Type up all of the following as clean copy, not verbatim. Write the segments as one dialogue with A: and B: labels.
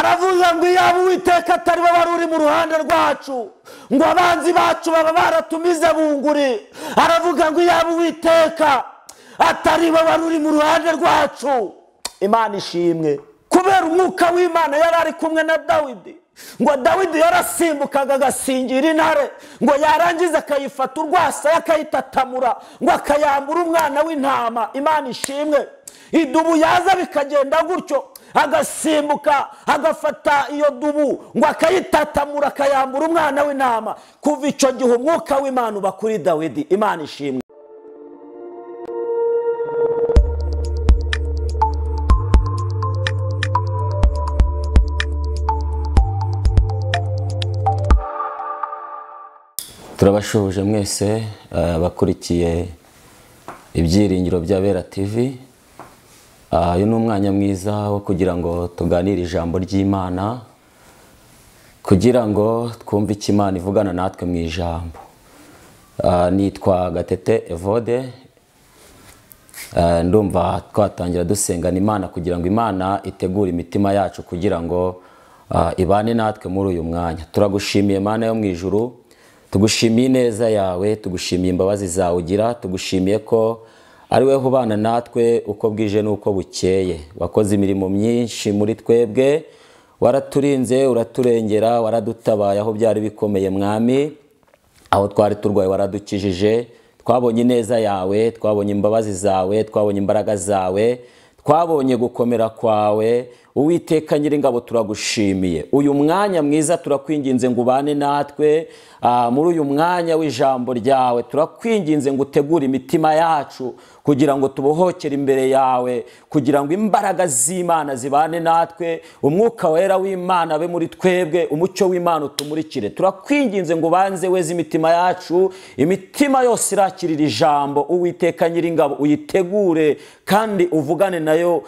A: aravuga ngo iyaba Uwiteka atari we wari uri mu ruhande rwacu, ngo abanzi bacu baba baratumize bunguri. Aravuga ngo iyaba Uwiteka atari we wari uri mu ruhande rwacu. Imana ishimwe. Kubera umwuka w'Imana yari ari kumwe na Dawidi, ngo Dawidi yarasimbukaga agasingira intare, ngo yarangiza akayifata urwasaya akayitatamura, ngo akayambura umwana w'intama. Imana ishimwe. Idubu yaza bikagenda gutyo, agasimbuka agafata iyo dubu, ngo akayitatamura akayambura umwana w'intama. Kuva icyo gihe umwuka w'Imana uba kuri Dawidi. Imana ishimwe. Turabashuje mwese bakurikiye ibyiringiro by'Abera TV. Uyu ni umwanya mwiza wo kugira ngo tuganire ijambo ry'Imana, kugira ngo twumve icyo Imana ivugana natwe mu ijambo. Nitwa Gatete Evode. Ndumva twatangira dusengana Imana kugira ngo Imana itegure imitima yacu kugira ngo ibane natwe muri uyu mwanya. Turagushimiye Mana yo mu ijuru, tugushimiye neza yawe, tugushimiye imbabazi zawe ugira, tugushimiye ko ari wewe ubana natwe uko bwije n'uko bukeye. Wakoze imirimo myinshi muri twebwe, waraturinze, uraturengera, waradutabaye aho byari bikomeye Mwami, aho twari turwaye waradukijije. Twabonye neza yawe, twabonye imbabazi zawe, twabonye imbaraga zawe, twabonye gukomera kwawe. Uwiteka Nyiringabo, turagushimiye. Uyu mwanya mwiza turakwinginze ngo ubane natwe muri uyu mwanya w'ijambo ryawe. Turakwinginze ngo utegure imitima yacu kugira ngo tubohokere imbere yawe, kugira ngo imbaraga z'Imana zibane natwe, umwuka wera w'Imana abe muri twebwe, umucyo w'Imana utumurikire. Turakwinginze ngo ubanze weze imitima yacu, imitima yose irakirira ijambo. Uwiteka Nyiringabo, uyitegure kandi uvugane nayo,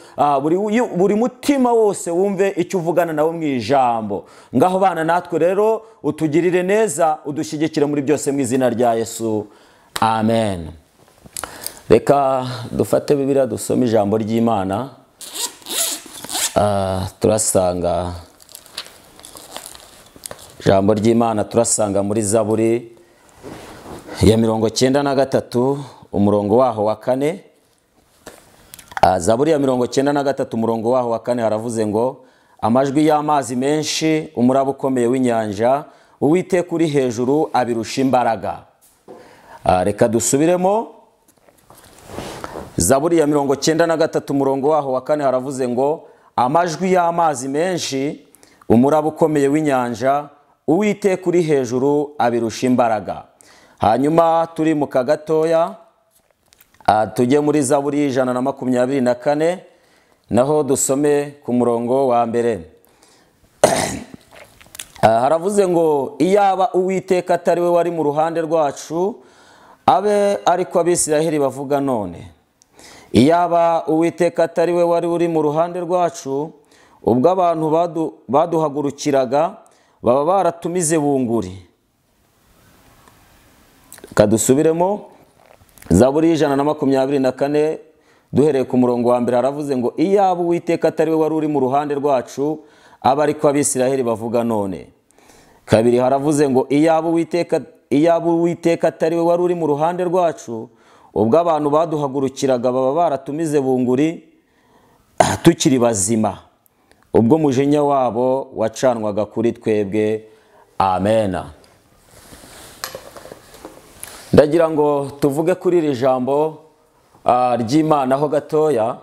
A: buri mutima wose wumve icyo uvugana nawe mu ijambo. Ngaho bana natwe rero, utugirire neza, udushyigikire muri byose mu izina rya Yesu, amen. Reka dufate Bibiliya dusome ijambo ry'Imana. Turasanga ijambo ry'Imana turasanga muri Zaburi ya 93 umurongo waho wa 4. Zaburi ya 93 umurongo waho wa 4 haravuze ngo amajwi y'amazi menshi, umuraba ukomeye w'inyanja, Uwiteka uri hejuru abirusha imbaraga. Reka dusubiremo. Zaburi ya 93 umurongo waho wa 4 haravuze ngo amajwi y'amazi menshi, umuraba ukomeye w'inyanja, Uwiteka uri hejuru abirusha imbaraga. Hanyuma turi mu kagatoya, tujye muri Zaburi 124, naho dusome ku murongo wa mbere. Haravuze ngo iyaba Uwiteka atari we wari mu ruhande rwacu, abe ariko Abisiraheli bavuga none. Iyaba Uwiteka atari we wari uri mu ruhande rwacu, ubwo abantu baduhagurukiraga baba baratumize bunguri. Kadusubiremo. Zaburi 124 duhereye ku murongo wa mbere haravuze ngo iyaba Uwiteka atari we wari uri mu ruhande rwacu, aba ariko Abisiraheli bavuga none. Kabiri haravuze ngo iyaba Uwiteka atari we wari uri mu ruhande rwacu, ubwo abantu baduhagurukiraga baba baratumize bunguri tukiri bazima, ubwo umujinya wabo wacanwaga kuri twebwe. Amena. Ndagira ngo tuvuge kuri iri jambo ry'Imana ho gatoya,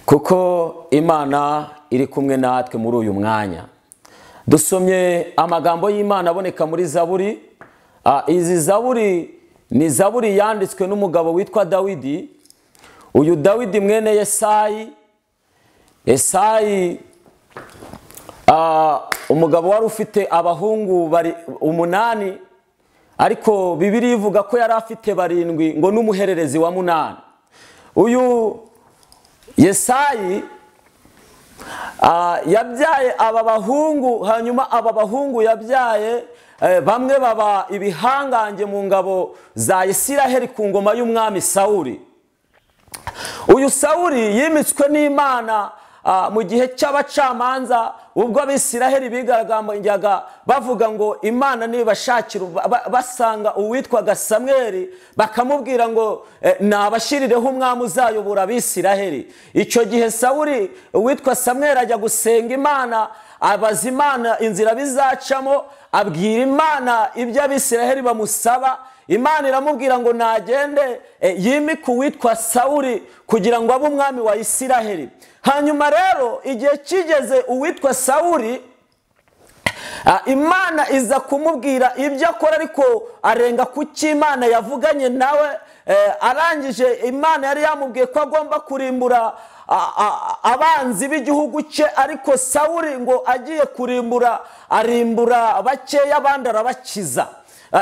A: kuko Imana iri kumwe natwe muri uyu mwanya. Dusomye amagambo y'Imana aboneka muri Zaburi. Izi Zaburi ni Zaburi yanditswe n'umugabo witwa Dawidi. Uyu Dawidi mwene Yesayi. Yesayi umugabo wari ufite abahungu 8, ariko Bibiliya ivuga ko yari afite 7 ngo n'umuhererezi wa 8. Uyu Yesayi yabyaye aba bahungu, hanyuma aba bahungu yabyaye bamwe baba ibihangange mu ngabo za Isiraheli ku ngoma y'umwami Sawuli. Uyu Sawuli yimitswe n'Imana mu gihe cy'abacamanza ubwo Abisiraheli bigaragambyaga bavuga ngo Imana nibashakira basanga uwitwaga Samweli bakamubwira ngo nabashirireho umwami uzayobora Abisiraheli. Icyo gihe Sawuli uwitwa Samweli ajya gusenga Imana, abaza Imana inzira bizacamo, abwira Imana ibyo Abisiraheli bamusaba. Imana iramubwira ngo nagende yimike uwitwa Sawuli kugira ngo abe umwami wa Isiraheli. Hanyuma rero igihe kigeze uwitwa Sawuli, Imana iza kumubwira ibyo akora, ariko arenga ku cyo Imana yavuganye nawe. Arangije Imana yari yamubwiye ko agomba kurimbura abanzi b'igihugu cye, ariko Sawuli ngo agiye kurimbura arimbura bakeya abandi arabakiza.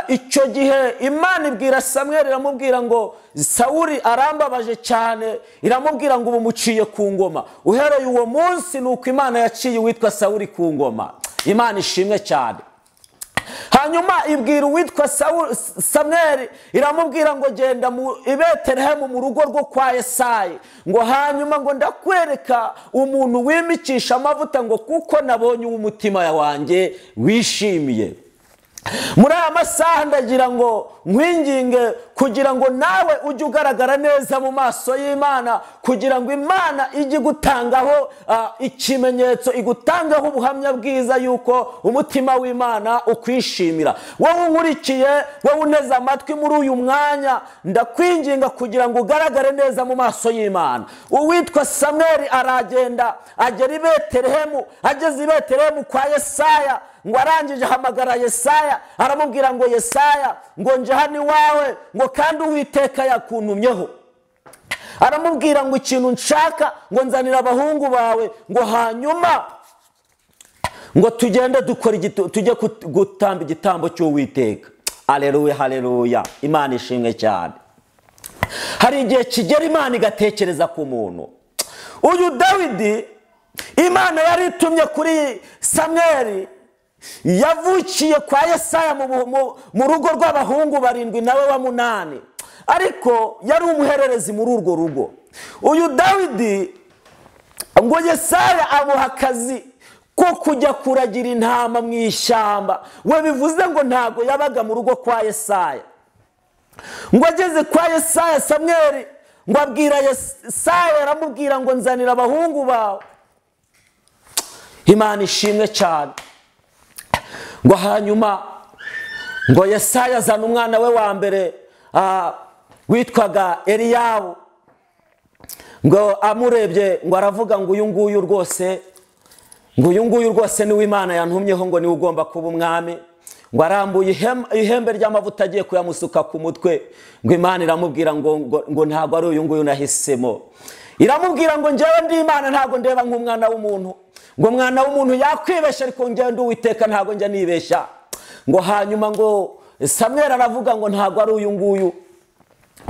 A: Icyo gihe Imana ibwira Samweli iramubwira ngo Sawuli arambabaje cyane, iramubwira ngo ubu muciye ku ngoma. Uhereye uwo munsi nuko Imana yaciye uwitwa Sawuli ku ngoma. Imana ishimwe cyane. Hanyuma ibwira uwitwa Samweli iramubwira ngo genda i Betelehemu mu rugo rwo kwa Yesayi, ngo hanyuma ngo ndakwereka umuntu wimikisha amavuta, ngo kuko nabonye umutima wanjye wishimiye. Muri aya masaha ndagira ngo nkwinginge kugira ngo nawe ujye ugaragara neza mu maso y'Imana, kugira ngo Imana ijye gutangaho ikimenyetso, igutangaho ubuhamya bwiza yuko umutima w'Imana ukwishimira. Wowe unkurikiye, wowe uneze amatwi muri uyu mwanya, ndakwinginga kugira ngo ugaragare neza mu maso y'Imana. Uwitwa Samweli aragenda agera i Betelehemu. Ageze i Betelehemu kwa Yesaya, ngo arangije ahamagara Yesaya aramubwira ngo Yesaya, ngo nje hano iwawe, ngo kandi Uwiteka yakuntumyeho. Aramubwira ngo ikintu nshaka, ngo nzanira abahungu bawe, ngo hanyuma ngo tugende dukora tujye gutamba igitambo cy'Uwiteka. Haleluya, haleluya, Imana ishimwe cyane. Hari igihe kigera Imana igatekereza ku muntu. Uyu Dawidi Imana yari itumye kuri Samweli, yavukiye kwa Yesaya mu rugo rw'abahungu barindwi nawe wa munani, ariko yari umuhererezi muri urwo rugo. Uyu Dawidi ngo Yesaya amuha akazi ko kujya kuragira intama mu ishyamba. We bivuze ngo ntago yabaga mu rugo kwa Yesaya. Ngo ageze kwa Yesaya, Samweli ngo abwira Yesaya, aramubwira ngo nzanira abahungu bawe. Imana ishimwe cyane. Ngo hanyuma ngo Yesaya azana umwana we wa mbere witwaga Eliyabu. Ngo amurebye ngo aravuga ngo uyu nguyu rwose, ngo uyu nguyu rwose niwe Imana yantumyeho, ngo niwe ugomba kuba umwami. Ngo arambuye ihembe ry'amavuta agiye kuyamusuka ku mutwe, ngo Imana iramubwira ngo ntago ari uyu nguyu nahisemo. Iramubwira ngo njyewe ndi Imana, ntago ndeba nk'umwana w'umuntu. Ngo umwana w'umuntu yakwibesha, ariko njyewe ndi Uwiteka ntago njya nibesha. Ngo hanyuma ngo Samweli aravuga ngo ntago ari uyu nguyu.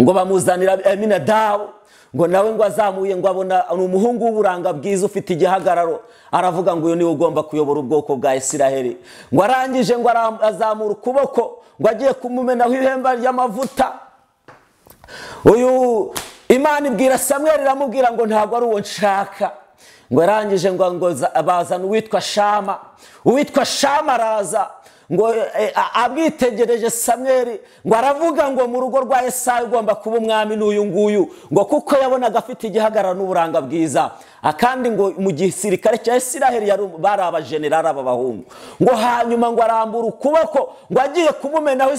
A: Ngo bamuzanira Aminadabu, ngo nawe ngo azamuye, ngo abona umuhungu w'uburanga bwiza ufite igihagararo. Aravuga ngo uyu niwe ugomba kuyobora ubwoko bwa Isiraheli. Ngo arangije ngo azamura ukuboko, ngo agiye kumumenaho ihemba ry'amavuta. Uyu Imana ibwira Samweli iramubwira ngo ntago ari uwo nshaka. Ngo arangije ngo bazana uwitwa Shama. Uwitwa Shama araza, ngo abwitegereje Samweli, ngo aravuga ngo mu rugo rwa Yesaya ugomba kuba umwami n'uyu nguyu, ngo kuko yabonaga afite igihagararo n'uburanga bwiza. Akandi ngo mu gisirikare cya Isiraheli bari abajenerali b'abahungu. Ngo hanyuma ngo arambura ukuboko, ngo agiye kumumenaho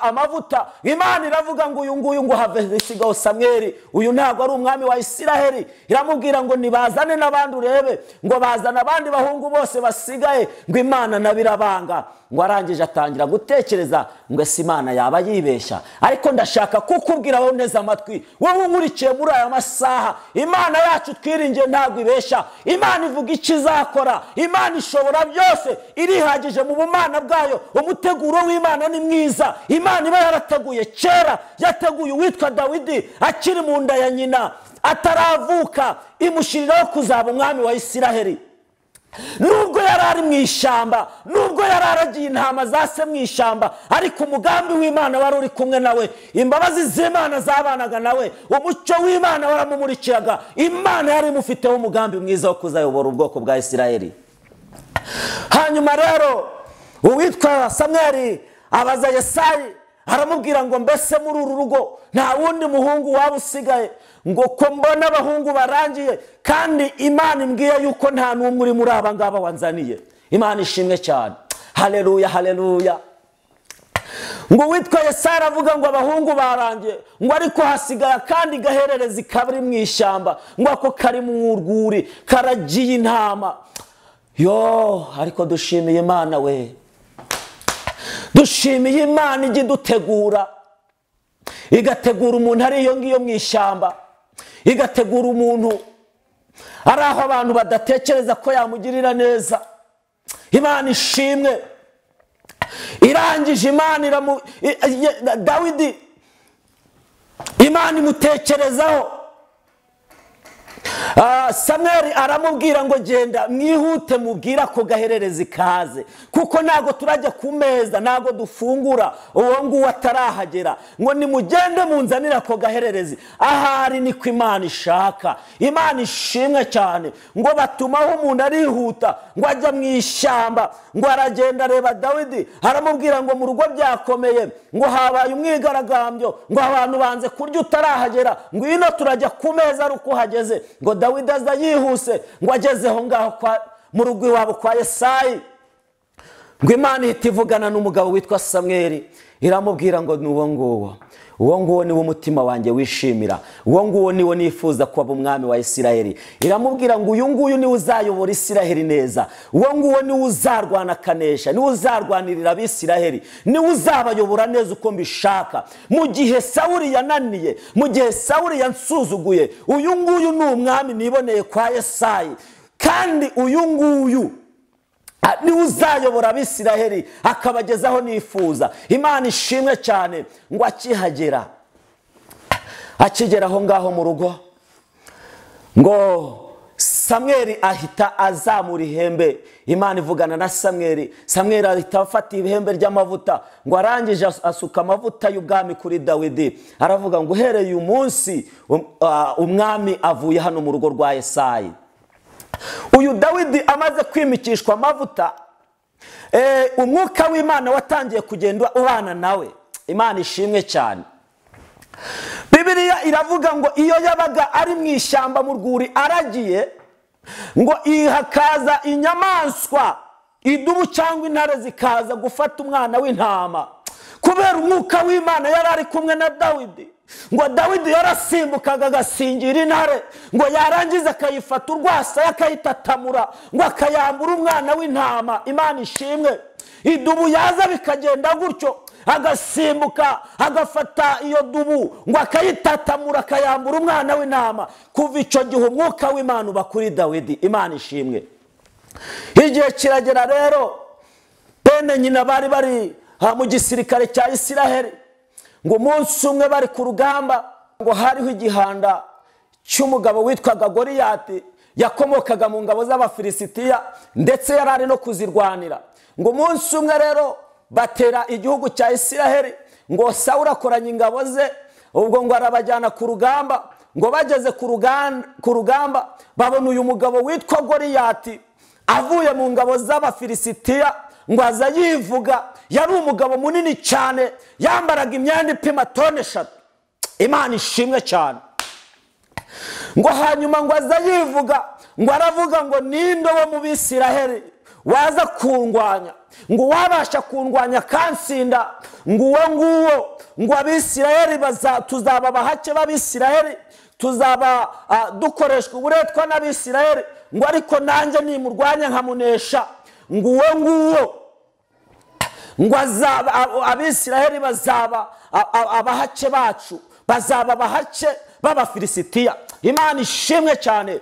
A: amavuta. Imana iravuga ngo uyu nguyu ngo have isigaho Samweli, uyu ntago ari umwami wa Isiraheli. Iramubwira ngo nibazane n'abandi urebe. Ngo bazana abandi bahungu bose basigaye, ngo Imana nabirabanga. Ngo arangije atangira gutekereza ngo ese Imana yaba yibesha. Ariko ndashaka kukubwira wowe neza amatwi, wowe unkurikiye muri aya masaha, Imana yacu twiringiye ntabwo ibesha. Imana ivuga icyo izakora. Imana ishobora byose, irihagije mu bumana bwayo. Umuteguro w'Imana ni mwiza. Imana iba yarateguye kera, yateguye uwitwa Dawidi akiri mu nda ya nyina ataravuka, imushyiriraho kuzaba umwami wa Isiraheli.
B: nubwo yari ari mu ishyamba, nubwo yari aragiye intama za se mu ishyamba, ariko umugambi w'Imana wari uri kumwe nawe, imbabazi z'Imana zabanaga nawe, umucyo w'Imana waramumurikiraga. Imana yari imufiteho umugambi mwiza wo kuzayobora ubwoko bwa Isirayeli. Hanyuma rero uwitwa Samweli abaza Yesayi, aramubwira ngo mbese muri uru rugo nta wundi muhungu waba usigaye, ngo ko mbona abahungu barangiye kandi Imana imbwiye yuko nta n'umwe uri muri aba ngaba wanzaniye. Imana ishimwe cyane. Haleluya, haleluya. Ngo witwa Yesayi aravuga ngo abahungu barangiye, ngo ariko hasigaye kandi gahererezi kabiri mu ishyamba, ngo ako kari mu rwuri karagiye intama. Yo, ariko dushimiye Imana we, dushimiye Imana ijya idutegura, igategura umuntu ari iyo ngiyo mu ishyamba, igategura umuntu ari aho abantu badatekereza ko yamugirira neza. Imana ishimwe. Irangije Imana Dawidi, Imana imutekerezaho. Samweli aramubwira ngo genda mwihute mubwira ko gahererezi kaze, kuko ntago turajya ku meza, ntago dufungura uwo nguwo atarahagera, ngo nimugende munzanira ko gahererezi. Ahari niko Imana ishaka. Imana ishimwe cyane. Ngo batumaho umuntu arihuta ngo ajya mu ishyamba, ngo aragenda areba Dawidi, aramubwira ngo mu rugo byakomeye, ngo habaye umwigaragambyo, ngo abantu banze kurya utarahagera, ngo ino turajya ku meza ari uko uhageze. Ngo Dawidi aza yihuse, ngo agezeho ngaho mu rugo iwabo kwa Yesayi. Ngo Imana ihita ivugana n'umugabo witwa Samweli, iramubwira ngo n'uwo nguwo, uwo nguwo niwo umutima wanjye wishimira, uwo nguwo niwo nifuza kuba umwami wa Isirayeli. Iramubwira ngo uyu nguyu niwe uzayobora Isirayeli neza, uwo nguwo niwe uzarwana akanesha, niwe uzarwanirira Abisirayeli, niwe uzabayobora neza uko mbishaka. Mu gihe Sawuli yananiye, mu gihe Sawuli yansuzuguye, uyu nguyu ni umwami niboneye kwa Yesayi, kandi uyu nguyu niwe uzayobora Abisirayeli akabagezaho nifuza. Imana ishimwe cyane. Ngo akigera aho ngaho mu rugo, ngo Samweli ahita azamura ihembe. Imana ivugana na Samweli, Samweli ahita afata ihembe ry'amavuta, ngo arangije asuka amavuta y'ubwami kuri Dawidi, aravuga ngo uhereye uyu munsi umwami avuye hano mu rugo rwa Yesayi. Uyu Dawidi amaze kwimikishwa amavuta, umwuka w'Imana watangiye kugenda ubana nawe. Imana ishimwe cyane. Bibiliya iravuga ngo iyo yabaga ari mu ishyamba mu rwuri aragiye, ngo hakaza inyamaswa, idubu cyangwa intare zikaza gufata umwana w'intama. Kubera umwuka w'Imana yari ari kumwe na Dawidi, ngo Dawidi yarasimbukaga agasingira intare, ngo yarangiza akayifata urwasaya akayitatamura, ngo akayambura umwana w'intama. Imana ishimwe. Idubu yaza bikagenda gutyo, agasimbuka agafata iyo dubu, ngo akayitatamura akayambura umwana w'intama. Kuva icyo gihe umwuka w'Imana uba kuri Dawidi. Imana ishimwe. Igihe kiragera rero, bene nyina bari mu gisirikare cya Isirayeli, ngo umunsi umwe bari ku rugamba, ngo hariho igihanda cy'umugabo witwaga Goliyati, yakomokaga mu ngabo z'Abafilisitiya, ndetse yari ari no kuzirwanira. Ngo umunsi umwe rero batera igihugu cya Isirayeli, ngo Sawuli akoranya ingabo ze, ubwo ngo arabajyana ku rugamba. Ngo bageze ku rugamba babona uyu mugabo witwa Goliyati avuye mu ngabo z'Abafilisitiya, ngo aza yivuga. Yari umugabo munini cyane, yambaraga imyenda ipima tone 3. Imana ishimwe cyane. Ngo hanyuma ngo aza yivuga, ngo aravuga ngo ninde wo mu Bisirayeli waza kundwanya, ngo wabasha kundwanya kansinda, ngo uwo nguwo, ngo Abisirayeli tuzaba bahake b'Abisirayeli, tuzaba dukoreshwa uburetwa n'Abisirayeli, ngo ariko nanjye nimurwanya nkamunesha, ngo uwo nguwo, ngo Abisirayeli bazaba abahake bacu, bazaba abahake b'Abafilisitiya. Imana ishimwe cyane.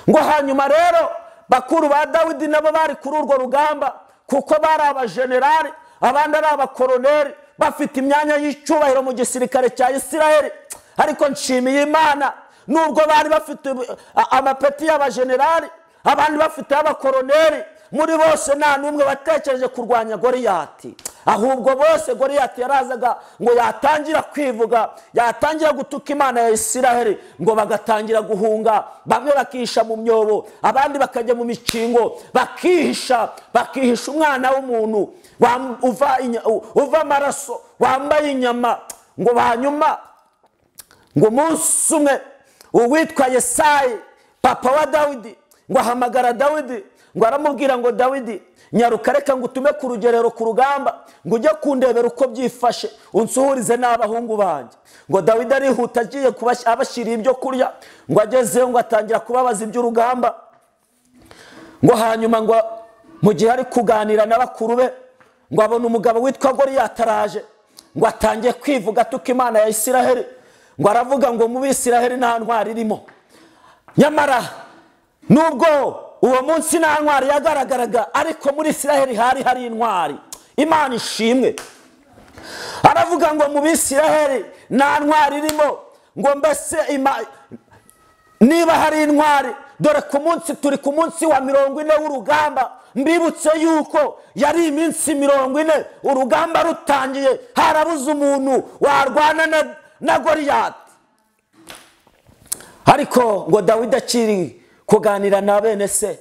B: Ngo hanyuma rero bakuru ba Dawidi nabo bari kuri urwo rugamba, kuko bari abajenerali, abandi ari abakoroneri, bafite imyanya y'icyubahiro mu gisirikare cya Isirayeli. Ariko nshimiye Imana, nubwo bari bafite amapeti y'abajenerali, abandi bafite abakoroneri, muri bose nta n'umwe batekereje kurwanya Goliyati, ahubwo bose Goliyati yarazaga ngo yatangira kwivuga, yatangira gutuka Imana ya Isiraheli, ngo bagatangira guhunga, bamwe bakihisha mu myobo, abandi bakajya mu mikingo bakihisha umwana w'umuntu uva amaraso, wambaye inyama. Ngo hanyuma ngo umunsi umwe uwitwa Yesayi papa wa Dawidi ngo ahamagara Dawidi, ngo aramubwira ngo Dawidi, nyaruka reka ngo utume ku rugerero ku rugamba, ngo ujye kundebera uko byifashe, unsuhurize n'abahungu banjye. Ngo Dawidi arihuta agiye abashyiriye ibyo kurya, ngo agezeyo ngo atangira kubabaza iby'urugamba. Ngo hanyuma ngo mu gihe ari kuganira na bakuru be, ngo abona umugabo witwa Goliyati araje, ngo atangiye kwivuga atuka Imana ya Isiraheli, ngo aravuga ngo mu Bisiraheli nta ntwari irimo. Nyamara nubwo uwo munsi nta ntwari yagaragaraga, ariko muri Isiraheli hari intwari. Imana ishimwe. Aravuga ngo mu Bisiraheli nta ntwari irimo, ngo mbese niba hari intwari, dore ku munsi turi ku munsi wa 40 w'urugamba, mbibutse yuko yari iminsi 40 urugamba rutangiye, harabuze umuntu warwana na Goliyati. Ariko ngo Dawidi akiri kuganira na bene se,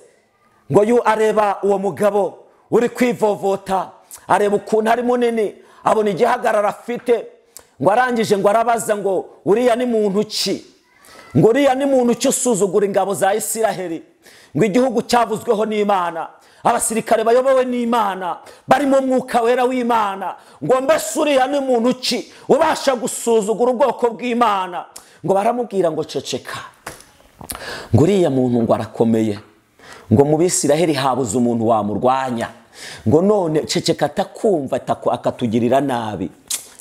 B: ngo areba uwo mugabo uri kwivovota, areba ukuntu ari munini, abona igihagarara afite, ngo arangije ngo arabaza ngo uriya ni muntu ki? Ngo uriya ni muntu ki usuzugura ingabo za Isiraheli? Ngo igihugu cyavuzweho n'Imana, abasirikare bayobowe n'Imana, barimo mwuka wera w'Imana. Ngo mbese uriya ni muntu ki ubasha gusuzugura ubwoko bw'Imana? Ngo baramubwira ngo ceceka, ngo uriya muntu ngo arakomeye, ngo mu Bisiraheli habuze umuntu wamurwanya, ngo none ceceka atakumva akatugirira nabi.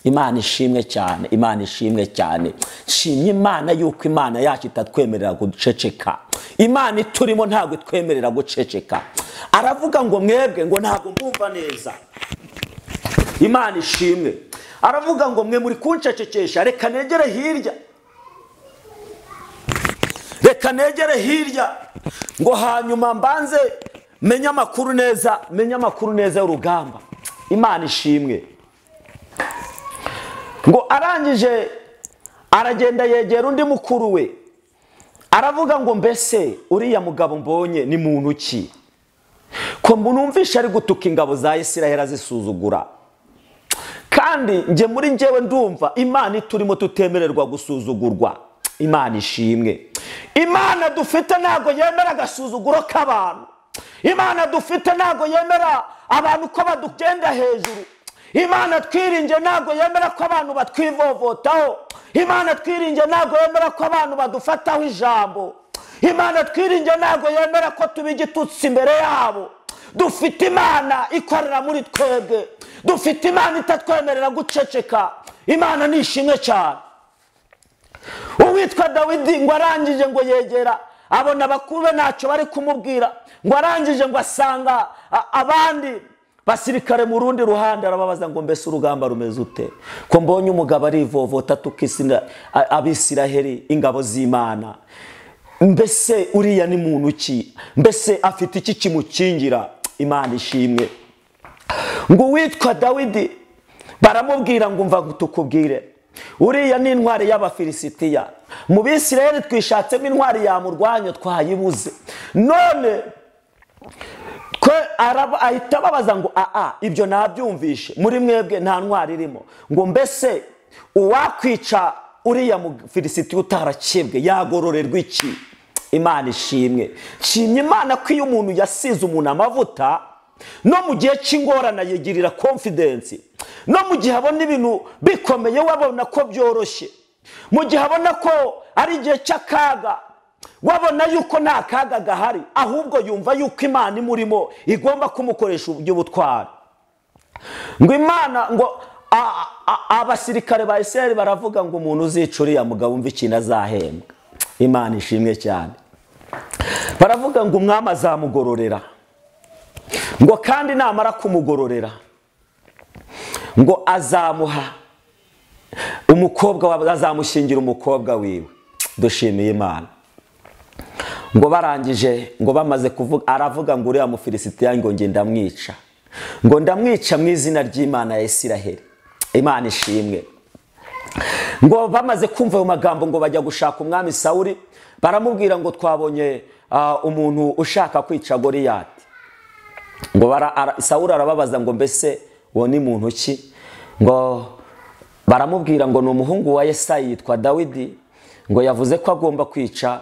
B: Imana ishimwe cyane, Imana ishimwe cyane. Nshimye Imana yuko Imana yacu itatwemerera guceceka. Imana iturimo ntabwo itwemerera guceceka. Aravuga ngo mwebwe ngo ntabwo mbumva neza. Imana ishimwe. Aravuga ngo mwe muri kuncecekesha, reka negere hirya, reka negere hirya, ngo hanyuma mbanze menya amakuru neza y'urugamba. Imana ishimwe. Ngo arangije aragenda yegera undi mukuru we, aravuga ngo mbese uriya mugabo mbonye ni muntu ki? Ko numvisha ari gutuka ingabo za Isiraheli azisuzugura, kandi nje muri njyewe ndumva Imana iturimo tutemererwa gusuzugurwa. Imana ishimwe. Imana dufite ntago yemera agasuzuguro k'abantu. Imana dufite ntago yemera abantu ko badugenda hejuru. Imana twiringe ntago yemera ko abantu batwivovotaho. Imana twiringe ntago yemera ko abantu badufataho ijambo. Imana twiringe ntago yemera ko tubigitutsi imbere yabo. Dufite Imana ikorera muri twebwe, dufite Imana itatwemerera guceceka. Imana nishimwe cyane. Uwitwa Dawidi ngo arangije ngo yegera, abona abakuru be ntacyo bari kumubwira, ngo arangije ngo asanga abandi basirikare mu rundi ruhande, arababaza ngo mbese urugamba rumeze ute? Ko mbonye umugabo arivovota tukisina Abisiraheli ingabo z'Imana. Mbese uriya ni muntu ki? Mbese afite iki kimukingira? Imana ishimwe. Ngo uwitwa Dawidi baramubwira ngo umva tukubwire, uriya ni intwari y'Abafilisitiya. Mu Bisiraheli twishatsemo intwari yamurwanya twayibuze, none ko ahita babaza ngo ibyo nabyumvishe, muri mwebwe nta ntwari irimo. Ngo mbese uwakwica uriya mu Filisitiya utarakebwe yagororerwa iki? Imana ishimwe. Nshimye Imana ko iyo umuntu yasize umuntu amavuta, no mu gihe cy'ingorane yigirira confidence, no mu gihe abona ibintu bikomeye wabona ko byoroshye, mu gihe abona ko ari igihe cy'akaga wabona yuko nta kaga gahari, ahubwo yumva yuko Imana imurimo igomba kumukoresha ubutwari. Ngo Imana ngo abasirikare ba Isiraheli baravuga ngo umuntu uzica uriya mugabo umva ikintu azahembwa. Imana ishimwe cyane. Baravuga ngo umwami azamugororera, ngo kandi namara kumugororera ngo azamuha umukobwa, azamushyingira umukobwa wiwe. Dushimiye Imana. ngo barangije ngo bamaze kuvuga aravuga ngo uriya mufilisitiya ngo nge ndamwica, ngo ndamwica mu izina ry'Imana ya Isiraheli. Imana ishimwe. Ngo bamaze kumva ayo magambo ngo bajya gushaka umwami Sawuli, baramubwira ngo twabonye umuntu ushaka kwica Goliyati. Ngo Sawuli arababaza ngo mbese uwo ni muntu ki? Ngo baramubwira ngo ni umuhungu wa Yesayi yitwa Dawidi, ngo yavuze ko agomba kwica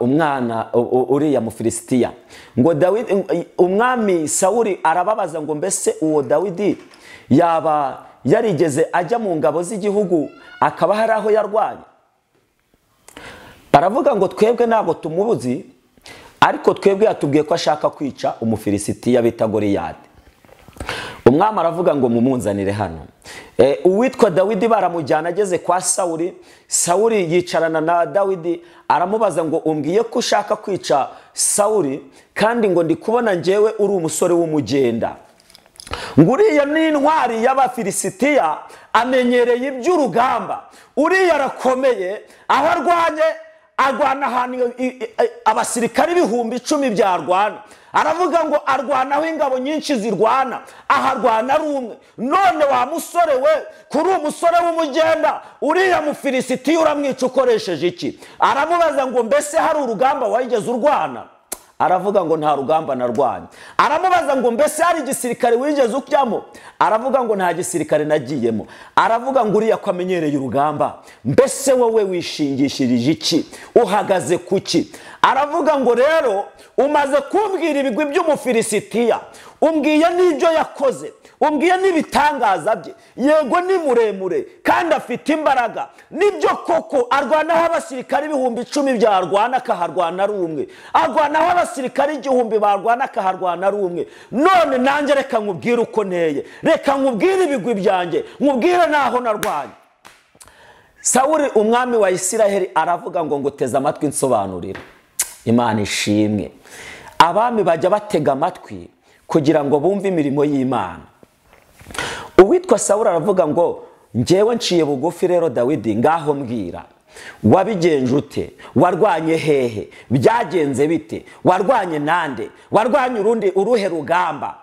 B: umwana uriya mufilisitiya. Ngo Dawidi, umwami Sawuli arababaza ngo mbese uwo Dawidi yaba yarigeze ajya mu ngabo z'igihugu akaba hari aho yarwanye? Baravuga ngo twebwe ntabwo tumubuzi, ariko twebwe yatubwiye ko ashaka kwica umufilisitiya bita Goliyati. Umwami aravuga ngo mumunzanire hano. Uwitwa Dawidi baramujyana, ageze kwa Sawuli. Sawuli yicarana na Dawidi aramubaza ngo umbwiye ko ushaka kwica Sawuli, kandi ngo ndi kubona njyewe uri umusore w'umugenda. Nguriya ni intwari y'abafilisitiya, amenyereye iby'urugamba. Uriya arakomeye, aho arwana ahantu abasirikari 10,000 byarwana. Aravuga ngo arwanaho ingabo nyinshi zirwana, aharwana ari umwe. None wa musore we, kuri umusore w'umugenda, uriya mufilisitiya uramwica ukoresheje iki? Aramubaza ngo mbese hari urugamba wigeze urwana? Aravuga ngo nta rugamba narwanye. Aramubaza ngo mbese hari igisirikare wigeze ujyamo? Aravuga ngo nta gisirikare nagiyemo. Aravuga ngo uriya ko amenyereye urugamba, mbese wowe wishingishirije iki? Uhagaze kuki? Aravuga ngo rero umaze kumbwira ibigwi by'umufilisitiya, umbwiye n'ibyo yakoze, umbwiye n'ibitangaza bye. Yego ni muremure kandi afite imbaraga, nibyo koko arwanaho abasirikari 10,000 byarwana akaharwana ari umwe, arwanaho abasirikari 1,000 barwana akaharwana ari umwe. None nanjye reka nkubwire uko nteye, reka nkubwire ibigwi byanjye, nkubwire naho narwanye. Sawuli umwami wa Isiraheli aravuga ngo nguteze amatwi nsobanurira. Imana ishimwe. Abami bajya batega amatwi kugira ngo bumve imirimo y'Imana. Uwitwa Sawuli aravuga ngo njyewe nciye bugufi rero Dawidi, ngaho mbwira wabigenje ute? Warwanye hehe? Byagenze bite? Warwanye nande? Warwanye uruhe rugamba?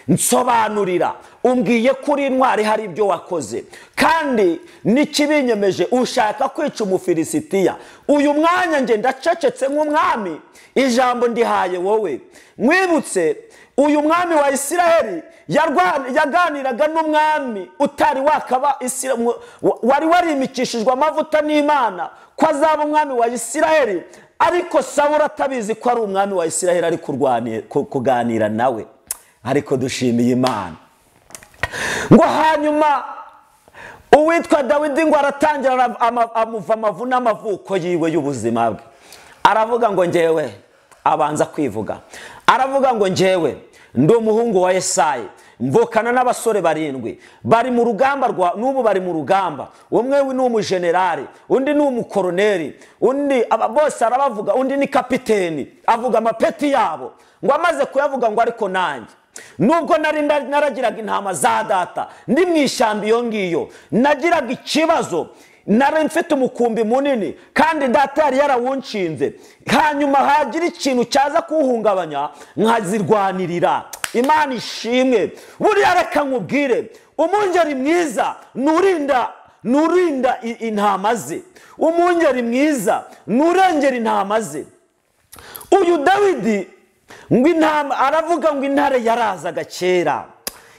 B: Nsobanurira. Umbwiye kuri intwari hari ibyo wakoze, kandi nikibinyemeje ushaka kwica umufilisitiya. Uyu mwanya nge ndacecetse nk'umwami, ijambo ndihaye wowe. Mwibutse uyu mwami wa Isiraheli yaganiraga n'umwami utari wakaba wari warimikishijwe amavuta n'Imana ko azaba umwami wa Isiraheli, ariko Sawuli atabizi ko ari umwami wa Isiraheli ari kuganira nawe. Ariko dushimiye Imana. Ngo hanyuma uwitwa Dawidi ngo aratangira amuva amavu n'amavuko yiwe y'ubuzima bwe. Aravuga ngo njyewe, abanza kwivuga, aravuga ngo njyewe ndi umuhungu wa Yesayi, mvukana n'abasore 7 bari mu rugamba n'ubu bari mu rugamba. Umwe ni umujenerali, undi ni umukoroneri, undi bose arabavuga, undi ni kapiteni, avuga amapeti yabo. Ngo amaze kuyavuga ngo ariko nanjye nubwo naragiraga intama za data ndi mu ishyamba iyo ngiyo, nagiraga ikibazo, nari mfite umukumbi munini kandi data yari yarawunshinze. Hanyuma hagira ikintu cyaza kuwuhungabanya nkazirwanirira. Imana ishimwe. Buriya reka nkubwire, umungeri mwiza nurinda intama ze. Umungeri mwiza nurengera intama ze. Uyu Dawidi ngo intama, aravuga ngo intare yarazaga kera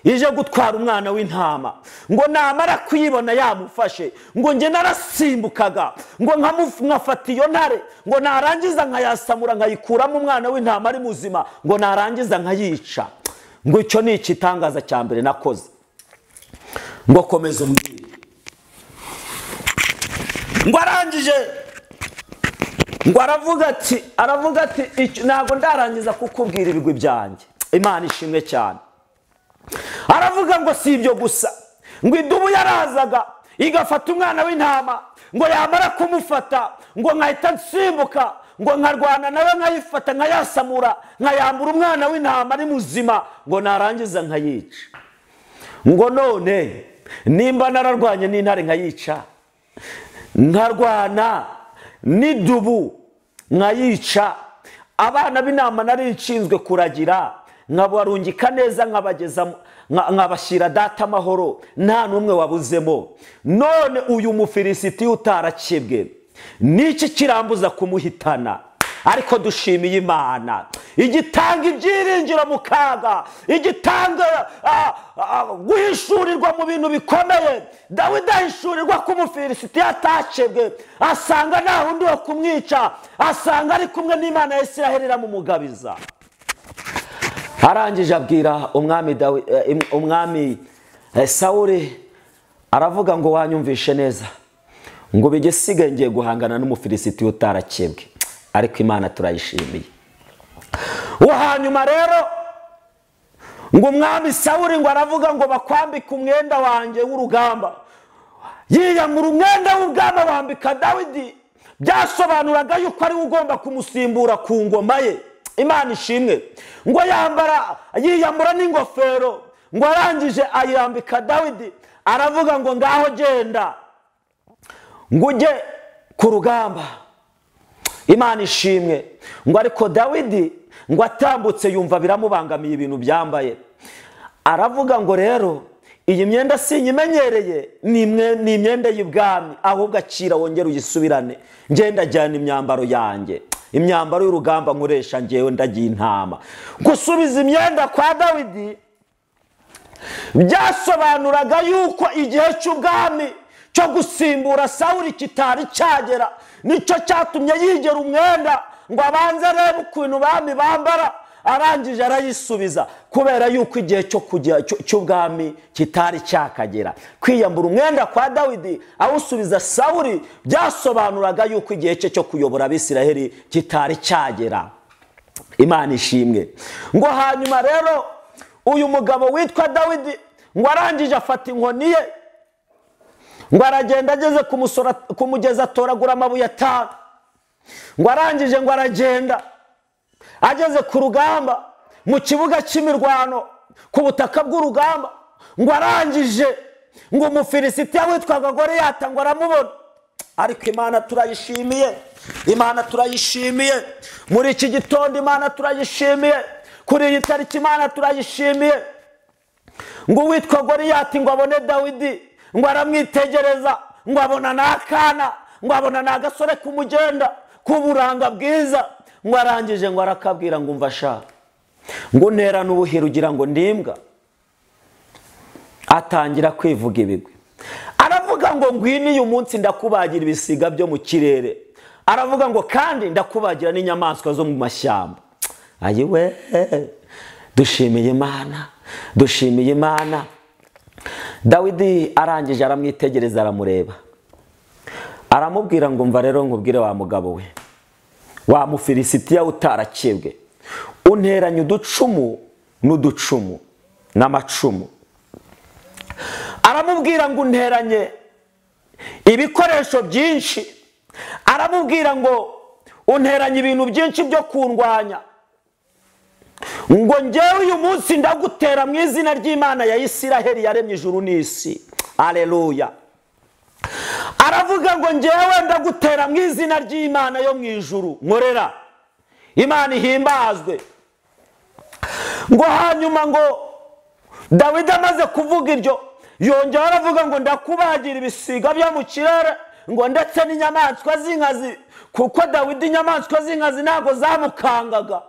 B: ije gutwara umwana w'intama, ngo namara kuyibona yamufashe, ngo nge narasimbukaga ngo nkafata iyo ntare, ngo narangiza nkayasamura nkayikuramo umwana w'intama ari muzima, ngo narangiza nkayica. Ngo icyo ni ikitangaza cya mbere nakoze. Ngo komeza umbwire. Ngo arangije ngo aravuga ati ntabwo ndarangiza kukubwira ibigwi byanjye. Imana ishimwe cyane. Aravuga ngo si ibyo gusa, ngo idubu yarazaga igafata umwana w'intama, ngo yamara kumufata ngo nkahita nsimbuka, ngo nkarwana nawe nkayifata nkayasamura nkayambura umwana w'intama ari muzima, ngo narangiza nkayica. Ngo none nimba nararwanye n'intare nkayica, nkarwana n'idubu nkayica, abana b'intama nari nshinzwe kuragira, nkabarungika neza, nkabashyira data amahoro, nta n'umwe wabuzemo. None uyu Mufilisitiya utarakebwe, niki kirambuza kumuhitana? Ariko dushimiye Imana igitanga ibyiringiro mu kaga, igitanga guhishurirwa mu bintu bikomeye. Dawidi ahishurirwa ko Umufilisitiya atakebwe, asanga nta wundi wo kumwica, asanga ari kumwe n'Imana ya Isiraheli iramumugabiza. Arangije abwira umwami Sawuli, aravuga ngo wanyumvishe neza, ngo bigesigaye ngiye guhangana n'Umufilisitiya utarakebwe. Ariko Imana turayishimiye. Hanyuma rero ngo umwami Sawuli ngo aravuga ngo bakwambika umwenda wanjye w'urugamba. Yiyambura umwenda w'urugamba wambika Dawidi, byasobanuraga yuko ari ugomba kumusimbura ku ngoma ye. Imana ishimwe. Ngo yiyambura n'ingofero, ngo arangije ayambika Dawidi, aravuga ngo ngaho genda ngo ujye ku rugamba. Imana ishimwe. Ngo ariko Dawidi ngo atambutse yumva biramubangamiye ibintu byambaye, aravuga ngo rero iyi myenda sinyimenyereye, ni imyenda y'ibwami, ahubwo akira wongere uyisubirane, ngenda jyana imyambaro yanjye, imyambaro y'urugamba nkoresha ngewe ndagiye intama. Gusubiza imyenda kwa Dawidi byasobanuraga yuko igihe cy'ubwami cyo gusimbura Sawuli kitari cyagera. Nicyo cyatumye yigera umwenda ngo abanze arebe ukuntu bami bambara, arangije arayisubiza, kubera yuko igihe cy'ubwami kitari cyakagera. Kwiyambura umwenda kwa Dawidi awusubiza Sawuli byasobanuraga yuko igihe cye cyo kuyobora Abisiraheli kitari cyagera. Imana ishimwe. Ngo hanyuma rero uyu mugabo witwa Dawidi ngo arangije afata inkoni ye, ngo aragenda ageze ku mugezi atoragura amabuye 5. Ngo arangije ngo aragenda ageze ku rugamba, mu kibuga cy'imirwano, ku butaka bw'urugamba. Ngo arangije ngo Umufilisitiya witwaga Goliyati ngo aramubona. Ariko Imana turayishimiye, Imana turayishimiye. Muri iki gitondo Imana turayishimiye, kuri iyi tariki Imana turayishimiye. Ngo witwa Goliyati ngo abone Dawidi, ngo aramwitegereza, ngo abona n'akana, ngo abona n'agasore kumugenda k'uburanga bwiza. Ngo arangije ngo arakabwira ngo umva sha, ngo ntera n'ubuhira ugira ngo ndimbwa. Atangira kwivuga ibigwi, aravuga ngo ngwini uyu munsi ndakubagira ibisiga byo mu kirere, aravuga ngo kandi ndakubagira n'inyamaswa zo mu mashyamba. Ayiwe, dushimiye Imana, dushimiye Imana. Dawidi arangije aramwitegereza, aramureba, aramubwira ngo mva rero nkubwire wa mugabo we, wa Mufilisitiya utarakebwe, unteranye uducumu n'uducumu n'amacumu. Aramubwira ngo unteranye ibikoresho byinshi, aramubwira ngo unteranye ibintu byinshi byo kundwanya, ngo ngewe uyu munsi ndagutera mu izina ry'Imana ya Isiraheli yaremye ijuru n'isi. Haleluya. Aravuga ngo ngewe ndagutera mu izina ry'Imana yo mu ijuru nkorera, Imana ihimbazwe. Ngo hanyuma ngo Dawidi amaze kuvuga iryo, yongera aravuga ngo ndakubagira ibisiga byo mu kirere, ngo ndetse n'inyamaswa z'inkazi, kuko Dawidi inyamaswa z'inkazi ntago zamukangaga.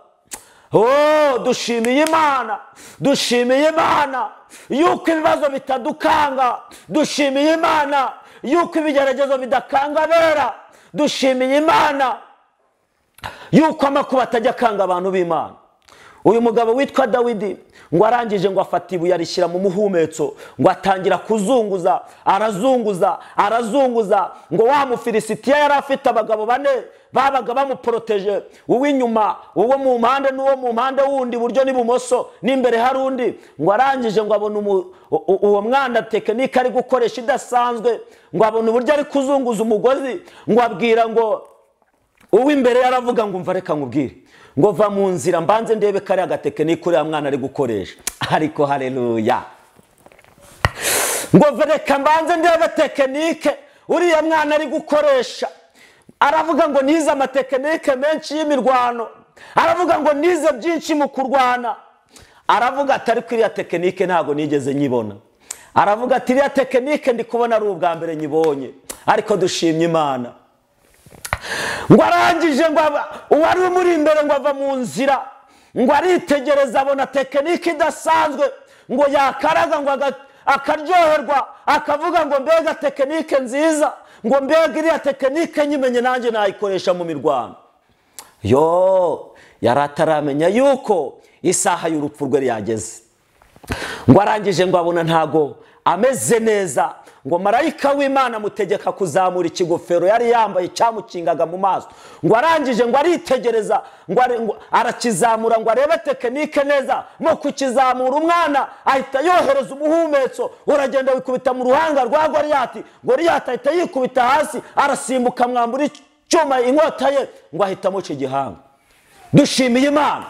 B: Oh, dushimiye Imana, dushimiye Imana yuko ibibazo bitadukanga, dushimiye Imana yuko ibigeragezo bidakanga abera, dushimiye Imana yuko amakuba atajya akanga abantu b'Imana. Uyu mugabo witwa Dawidi ngo arangije ngo afata ibuye arishyira mu muhumetso, ngo atangira kuzunguza, arazunguza. Ngo wa Mufilisitiya yari afite abagabo 4 babaga bamuporoteje, uw'inyuma, uwo mu mpande n'uwo mu mpande wundi, buryo n'ibumoso, n'imbere hari undi. Ngo arangije ngo abona uwo mwanda tekinike ari gukoresha idasanzwe, ngo abona uburyo ari kuzunguza umugozi. Ngo abwira ngo uw'imbere yaravuga ngo umva reka nkubwire, ngo va mu nzira mbanze ndebe kare agatekinike uriya mwana ari gukoresha. Ariko haleluya. Ngo reka mbanze ndebe tekinike uriya mwana ari gukoresha. Aravuga ngo nize amatekinike menshi y'imirwano, aravuga ngo nize byinshi mu kurwana. Aravuga ati ariko iriya tekinike ntago nigeze nyibona. Aravuga ati iriya tekinike ndi kubona ari ubwa mbere nyibonye, ariko dushimye Imana. Ngo arangije ngo uwari umuri imbere ngo ava mu nzira, ngo aritegereza abona tekinike idasanzwe, ngo yakaraga ngo akaryoherwa, akavuga ngo mbega tekinike nziza, ngo mbega iriya tekinike nyimenye nanjye nayikoresha mu mirwano. Yo yari ataramenya yuko isaha y'urupfu rwe yageze. Ngo arangije ngo abona ntago ameze neza, ngo marayika w'Imana amutegeka kuzamura ikigofero yari yambaye cyamukingaga mu maso. Ngo arangije ngo aritegereza, ngo arakizamura ngo arebe tekinike neza. Mu kukizamura umwana ahita yohereza umuhumetso, uragenda wikubita mu ruhanga rwa Goliyati. Goliyati ahita yikubita hasi, arasimbuka mwambura icyuma inkota ye, ngo ahita amuca igihanga. Dushimiye Imana.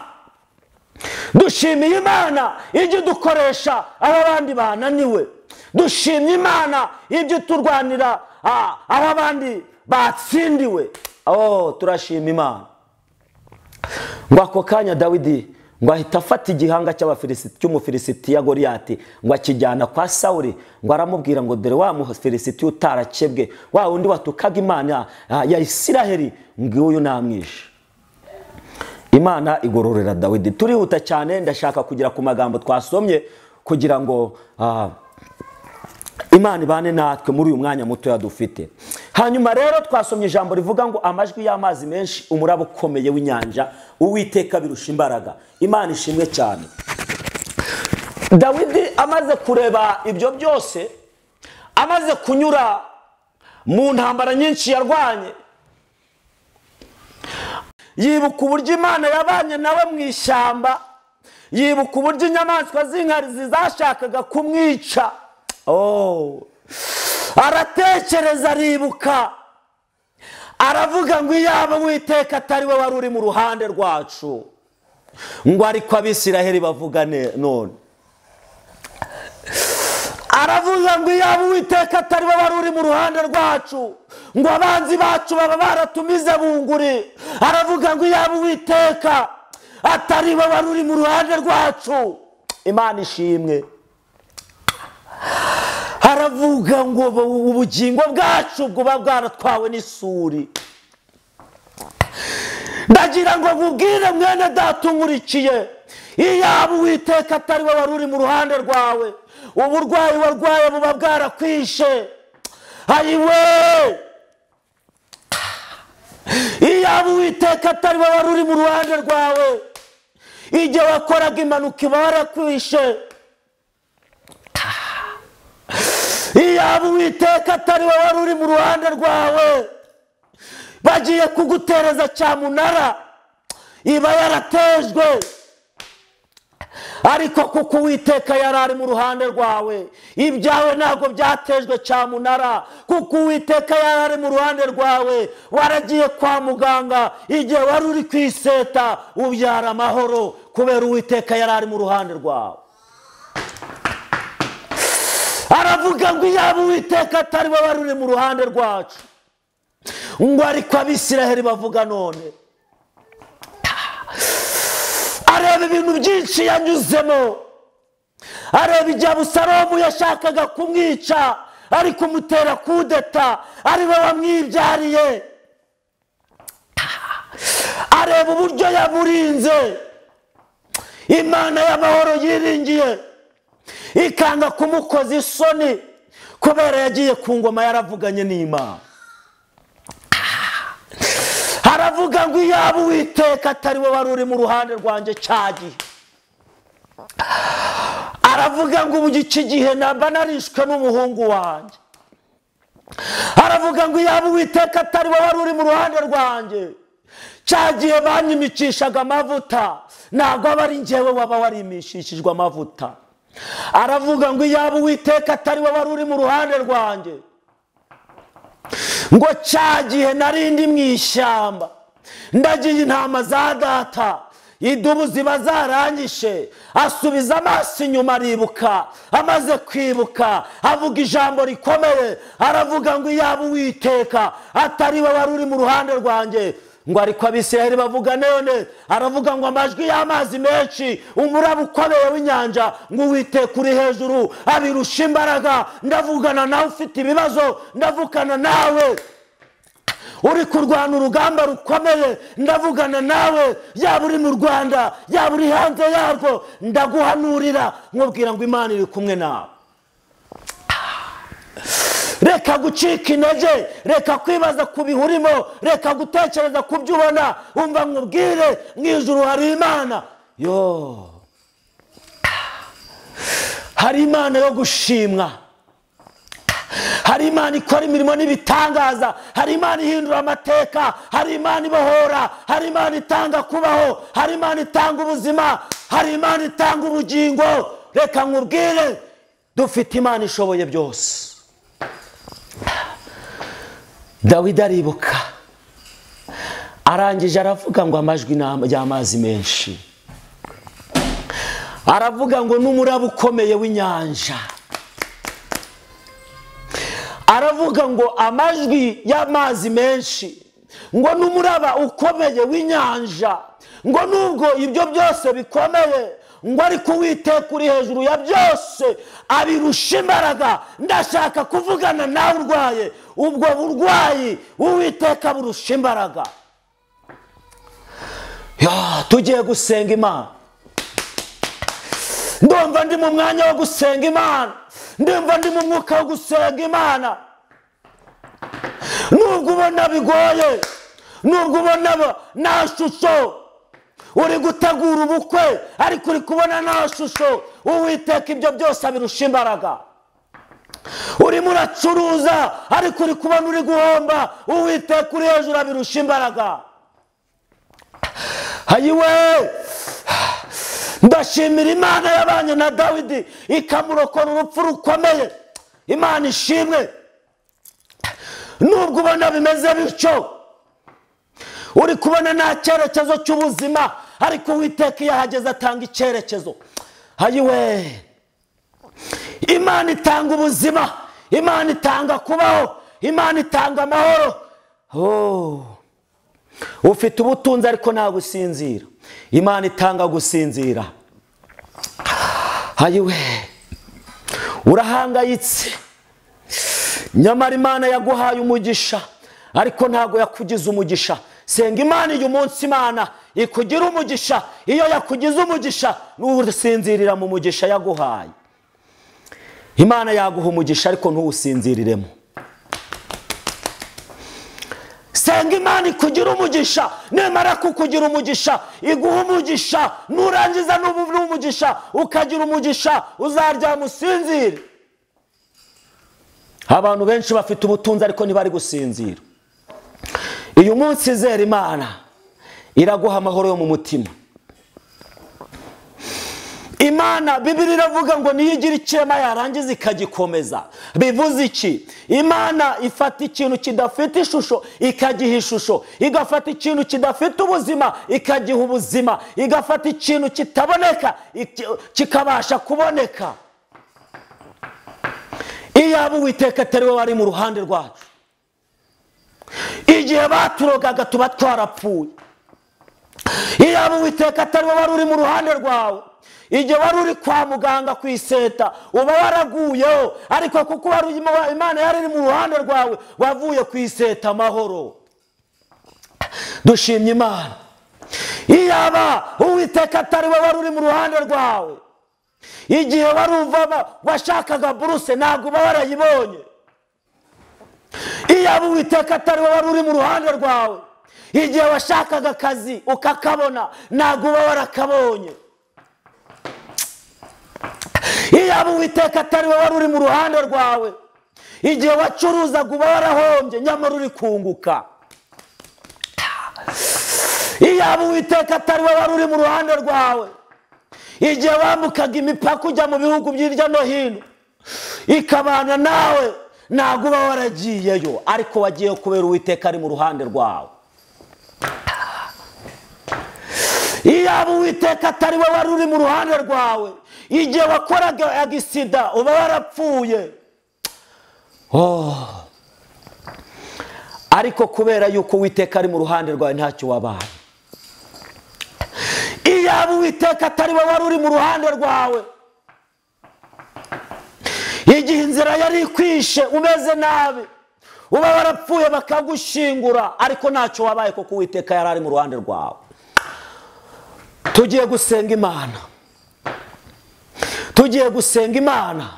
B: Dushimiye Imana ibyo dukoresha aba bandi bananiwe. Dushimye Imana ibyo turwanira aba bandi batsindiwe. Turashima Imana. Ngo ako kanya Dawidi ngo ahita afata igihanga cy'umufilisitiya Goliyati, ngo akijyana kwa Sawuli. Ngo aramubwira ngo dore wa mufilisitiya utarakebwe, wa wundi watukaga Imana ya Isiraheli, ngo uyu namwishe. Imana igororera Dawidi. Turihuta cyane, ndashaka kugira ku magambo twasomye kugira ngo Imana ibane natwe muri uyu mwanya muto yadufite. Hanyuma rero twasomye ijambo rivuga ngo amajwi y'amazi menshi, umuraba ukomeye w'inyanja, Uwiteka birusha imbaraga. Imana ishimwe cyane. Dawidi amaze kureba ibyo byose, amaze kunyura mu ntambara nyinshi yarwanye, yibuka uburyo Imana yabanye nawe mu ishyamba, yibuka uburyo inyamaswa z'inkazi zashakaga kumwica. Aratekereza, aribuka, aravuga ngo iyaba Uwiteka atari we wari uri mu ruhande rwacu, ngo ariko Abisiraheli bavugane none. Aravuga ngo iyaba Uwiteka atari we wari uri mu ruhande rwacu, ngo abanzi bacu baba baratumize bunguri. Aravuga ngo iyaba Uwiteka atari we wari uri mu ruhande rwacu. Imana ishimwe. Aravuga ngo ubugingo bwacu buba bwaratwawe n'isuri. Ndagira ngo nkubwire mwene data unkurikiye, iyaba Uwiteka atari we wari uri mu ruhande rwawe, uburwayi warwaye buba bwarakwishe. Ayiwe, iyaba Uwiteka atari we wari uri mu ruhande rwawe, igihe wakoraga impanuka iba warakwishe. Iyaba Uwiteka atari we wari uri mu ruhande rwawe, bagiye kugutereza cyamunara iba yaratejwe. Ariko kuko Uwiteka yari ari mu ruhande rwawe, ibyawe ntabwo byatejwe cyamunara. Kuko Uwiteka yari ari mu ruhande rwawe, waragiye kwa muganga, igihe wari uri kwiseta ubyara amahoro, kubera Uwiteka yari ari mu ruhande rwawe. Aravuga ngo iyaba Uwiteka atari we wari uri mu ruhande rwacu, ngo ariko Abisiraheli bavuga none. Areba ibintu byinshi yanyuzemo, areba igihe Abusalomu yashakaga kumwica, ari kumutera kudeta, ari we wamwibyariye. Areba uburyo yamurinze, Imana y'amahoro yiringiye ikanga kumukoza isoni, kubera yagiye ku ngoma yaravuganye n'Imana. Aravuga ngo iyaba Uwiteka atari we wari uri mu ruhande rwanjye cyagihe. Aravuga ngo ubu iki gihe namba narishwe n'umuhungu wanjye. Aravuga ngo iyaba Uwiteka atari we wari uri mu ruhande rwanjye, cyagihe banyimikishaga amavuta, ntabwo aba ari njyewe waba warimishishijwe amavuta. Aravuga ngo iyaba Uwiteka atari we wari uri mu ruhande rwanjye, ngo cyagihe narindi mu ishyamba, ndagiye intama za data, idubu ziba zaranyishe. Asubiza amaso inyuma, aribuka. Amaze kwibuka avuga ijambo rikomeye, aravuga ngo iyaba Uwiteka atari we wari uri mu ruhande rwanjye, ngo ariko abisiraheli bavuga none aravuga ngo amajwi y'amazi menshi umuraba ukomeye w'inyanja ngo Uwiteka uri hejuru abirusha imbaraga ndavugana nawe ufite ibibazo ndavugana nawe uri kurwana urugamba rukomeye ndavugana nawe yaba uri mu Rwanda yaba uri hanze yarwo ndaguhanurira nkubwira ngo Imana iri kumwe nawe reka gucika intege reka kwibaza ku bihurimo reka gutekereza ku byo ubona umva nkubwire mu ijuru hari Imana hari Imana yo gushimwa hari Imana ikora imirimo n'ibitangaza hari Imana ihindura amateka hari Imana ibohora hari Imana itanga kubaho hari Imana itanga ubuzima hari Imana itanga ubugingo reka nkubwire dufite Imana ishoboye byose Dawidi aribuka arangije aravuga ngo amajwi y'amazi menshi aravuga ngo n'umuraba ukomeye w'inyanja aravuga ngo amajwi y'amazi menshi ngo n'umuraba ukomeye w'inyanja ngo nubwo ibyo byose bikomeye ngo ariko Uwiteka uri hejuru ya byose abirusha imbaraga ndashaka kuvugana nawe urwaye ubwo burwayi Uwiteka burusha imbaraga tugiye gusenga Imana ndumva ndi mu mwanya wo gusenga Imana ndumva ndi mu mwuka wo gusenga Imana nubwo ubona bigoye nubwo ubona nta shusho uri gutegura ubukwe ariko uri kubona nta shusho Uwiteka ibyo byose abirusha imbaraga urimo uracuruza ariko uri kubona uri guhomba Uwiteka uri hejuru abirusha imbaraga hayiwe ndashimira Imana yabanye na Dawidi ikamurokora urupfu rukomeye Imana ishimwe nubwo ubona bimeze bityo uri kubona nta cyerekezo cy'ubuzima ariko Uwiteka iyo ahageze atanga icyerekezo hayiwe Imana itanga ubuzima Imana itanga kubaho Imana itanga amahoro ufite ubutunzi ariko nta gusinzira Imana itanga gusinzira hayiwe urahangayitse nyamara Imana yaguhaye umugisha ariko ntago yakugize umugisha senga Imana uyu munsi Imana ikugira umugisha iyo yakugize umugisha n'usinzirira mu mugisha yaguhaye Imana yaguha umugisha ariko ntuwusinziriremo senga Imana ikugira umugisha nemara kukugira umugisha iguha umugisha nurangiza n'umugisha ukagira umugisha uzaryama usinzire abantu benshi bafite ubutunzi ariko ntibari gusinzira uyu munsi izera Imana iraguha amahoro yo mu mutima Imana Bibiliya iravuga ngo niyo igira ikirema yarangiza ikagikomeza bivuze iki Imana ifata ikintu kidafite ishusho ikagiha ishusho igafata ikintu kidafite ubuzima ikagiha ubuzima igafata ikintu kitaboneka kikabasha kuboneka iyaba Uwiteka atari we wari mu ruhande rwacu igihe baturogaga tuba twarapfuye iyaba Uwiteka atari we wari uri mu ruhande rwawe igihe wari uri kwa muganga ku iseta uba waraguyeho ariko kuko Imana yari iri mu ruhande rwawe wavuye ku iseta amahoro dushimye Imana iyaba Uwiteka atari we wari uri mu ruhande rwawe igihe warumva washakaga buruse ntabwo uba warayibonye iyaba Uwiteka atari we wari uri mu ruhande rwawe igihe washakaga akazi ukakabona ntabwo uba warakabonye iyaba Uwiteka atari we wari uri mu ruhande rwawe igihe wacuruzaga uba warahombye nyamara uri kunguka iyaba Uwiteka atari we wari uri mu ruhande rwawe igihe wambukaga imipaka ujya mu bihugu by'irya no hino ikabana nawe ntabwo uba waragiyeyo ariko wagiye kubera Uwiteka ari mu ruhande rwawe iyaba Uwiteka atari we wari uri mu ruhande rwawe igihe wakoraga agisida uba warapfuye ariko kubera yuko Uwiteka ari mu ruhande rwawe ntacyo wabaye. Iyaba Uwiteka atari we wari uri mu ruhande rwawe, igihe inzira yari ikwishe umeze nabi, uba warapfuye bakagushingura, ariko ntacyo wabaye kuko Uwiteka yari ari mu ruhande rwawe. Tugiye gusenga Imana, tugiye gusenga Imana.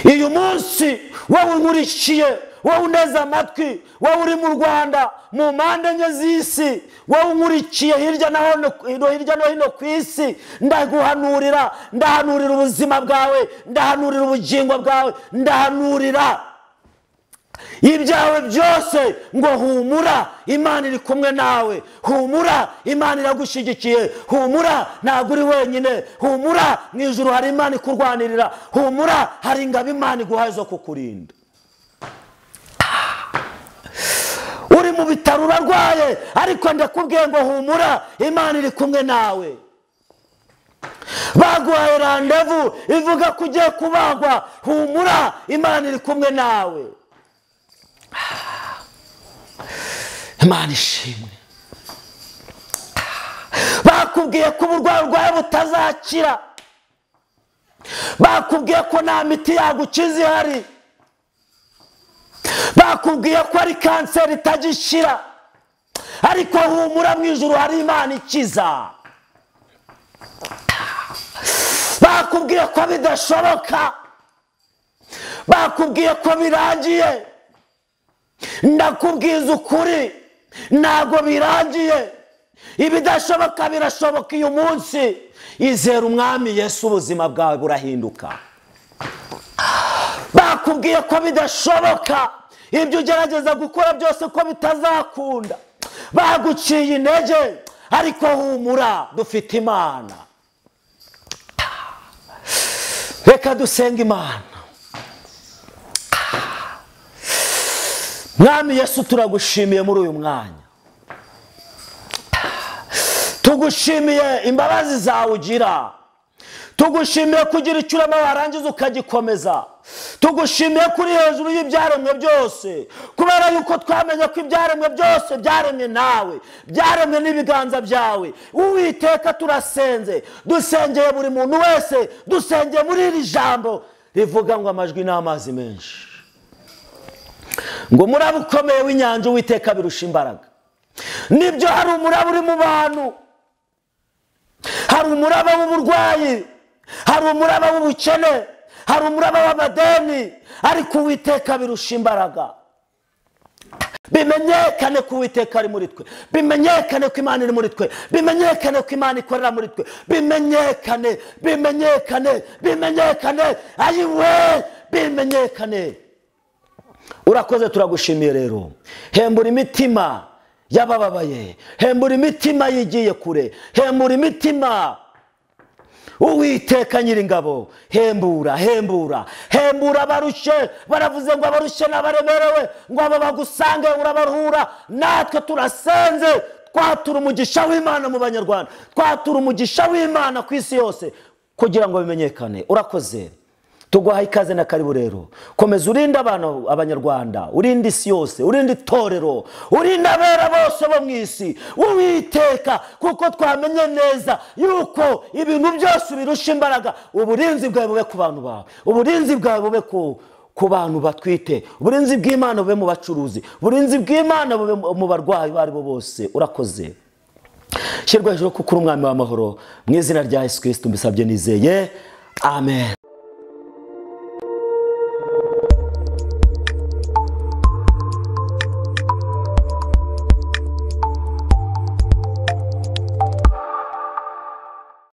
B: Uyu munsi wowe unkurikiye, wowe uneze amatwi, wowe uri mu Rwanda, mu mpande enye z'isi, wowe unkurikiye hirya no hino ku isi, ndaguhanurira, ndahanurira ubuzima bwawe, ndahanurira ubugingo bwawe, ndahanurira ibyawe byose ngo humura, Imana iri kumwe nawe. Humura, Imana iragushyigikiye. Humura, ntabwo uri wenyine. Humura, mu ijuru hari Imana ikurwanirira. Humura, hari ingabo Imana iguhaye zo kukurinda. Uri mu bitaro urarwaye, ariko ndakubwiye ngo humura, Imana iri kumwe nawe. Baguhaye randevu ivuga ko ugiye kubagwa, humura, Imana iri kumwe nawe. Imana ishimwe. Bakubwiye ko uburwayi bwawe butazakira, bakubwiye ko nta miti yagukiza ihari, bakubwiye ko ari kanseri itagishira, ariko humura, mu ijuru hari Imana ikiza. Bakubwiye ko bidashoboka, bakubwiye ko birangiye, ndakubwiza ukuri, ntago birangiye. Ibidashoboka birashoboka uyu munsi. Izera Umwami Yesu, ubuzima bwawe burahinduka. Bakubwiye ko bidashoboka, ibyo ugerageza gukora byose ko bitazakunda, baguciye intege, ariko humura, dufite Imana. Reka dusenga Imana. Mwami Yesu, turagushimiye muri uyu mwanya. Tugushimiye imbabazi zawe ugira, tugushimiye kugira icyo urema warangiza ukagikomeza, tugushimiye kuri hejuru y'ibyaremwe byose, kubera yuko twamenye ko ibyaremwe byose byaremwe nawe, byaremwe n'ibiganza byawe. Uwiteka, turasenze, dusengeye buri muntu wese, dusengeye muri iri jambo rivuga ngo amajwi n'amazi menshi, ngo umuraba ukomeye w'inyanja Uwiteka birusha imbaraga. Nibyo, hari umuraba uri mu bantu, hari umuraba w'uburwayi, hari umuraba w'ubukene, hari umuraba w'amadeni, ariko Uwiteka birusha imbaraga. Bimenyekane ko Uwiteka ari muri twe, bimenyekane ko Imana iri muri twe, bimenyekane ko Imana ikorera muri twe, bimenyekane, bimenyekane, bimenyekane, ayiwe, bimenyekane. Urakoze, turagushimiye rero. Hembura imitima y'abababaye, hembura imitima yigiye kure, hembura imitima, Uwiteka Nyiringabo, hembura, hembura, hembura abarushe. Baravuze ngo abarushe n'abaremerewe ngo abo bagusange urabaruhura. Natwe turasenze, twatura umugisha w'Imana mu Banyarwanda, twatura umugisha w'Imana ku isi yose, kugira ngo bimenyekane. Urakoze, tuguhaye ikaze na karibu rero. Komeza urinde abantu, Abanyarwanda, urinde isi yose, urinde itorero, urinde abera bose bo mu isi, Uwiteka, kuko twamenye neza yuko ibintu byose birusha imbaraga. Uburinzi bwawe bube ku bantu bawe, uburinzi bwawe bube ku bantu batwite, uburinzi bw'Imana bube mu bacuruzi, uburinzi bw'Imana bube mu barwayi bari bo bose. Urakoze, shyirwa hejuru kuko uri Umwami w'amahoro. Mu izina rya Yesu Kristo mbisabye nizeye, amen.